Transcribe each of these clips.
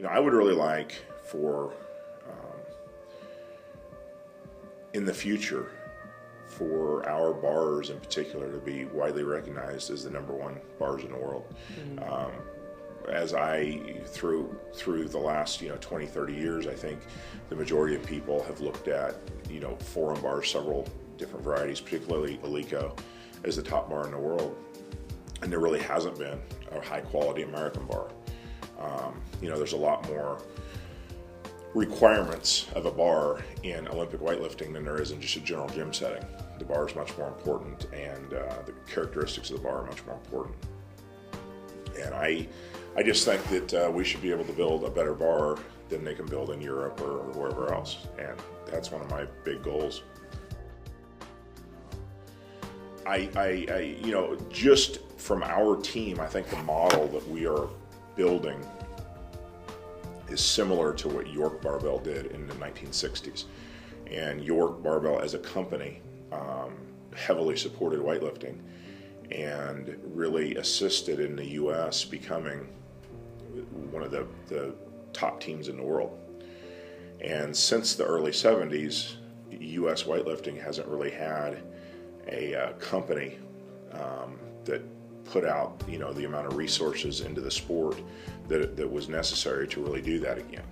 I would really like for, in the future, for our bars in particular to be widely recognized as the #1 bars in the world. As through the last 20, 30 years, I think the majority of people have looked at foreign bars, several different varieties, particularly Alico, as the top bar in the world, and there really hasn't been a high quality American bar. There's a lot more requirements of a bar in Olympic weightlifting than there is in just a general gym setting. The bar is much more important, and the characteristics of the bar are much more important. And I just think that we should be able to build a better bar than they can build in Europe or wherever else, and that's one of my big goals. Just from our team, I think the model that we are building is similar to what York Barbell did in the 1960s. And York Barbell as a company heavily supported weightlifting and really assisted in the U.S. becoming one of the top teams in the world. And since the early 70s, U.S. weightlifting hasn't really had a company that put out the amount of resources into the sport that was necessary to really do that again.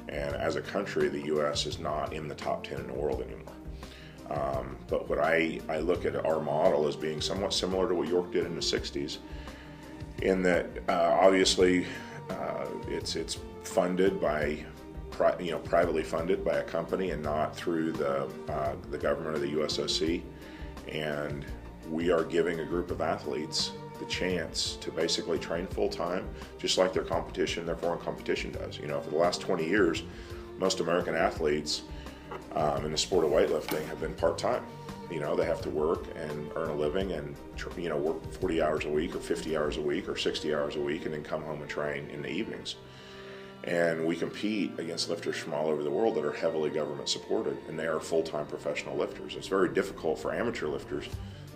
And as a country, the U.S. is not in the top 10 in the world anymore. But what I look at our model as being somewhat similar to what York did in the 60s, in that obviously it's funded by privately funded by a company and not through the government or the USOC, and we are giving a group of athletes the chance to basically train full-time, just like their foreign competition does. For the last 20 years, most American athletes in the sport of weightlifting have been part-time. They have to work and earn a living and work 40 hours a week or 50 hours a week or 60 hours a week and then come home and train in the evenings. And we compete against lifters from all over the world that are heavily government supported, and they are full-time professional lifters. It's very difficult for amateur lifters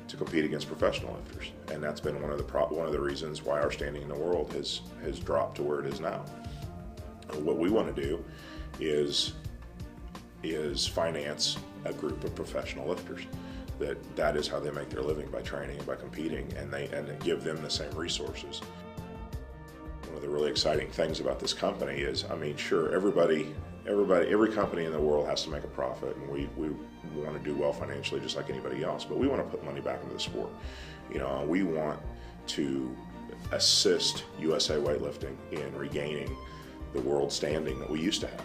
to compete against professional lifters, and that's been one of the reasons why our standing in the world has dropped to where it is now. What we want to do is finance a group of professional lifters. That is how they make their living, by training and by competing, and give them the same resources. One of the really exciting things about this company is, sure, every company in the world has to make a profit, and we want to do well financially just like anybody else, but we want to put money back into the sport. We want to assist USA weightlifting in regaining the world standing that we used to have.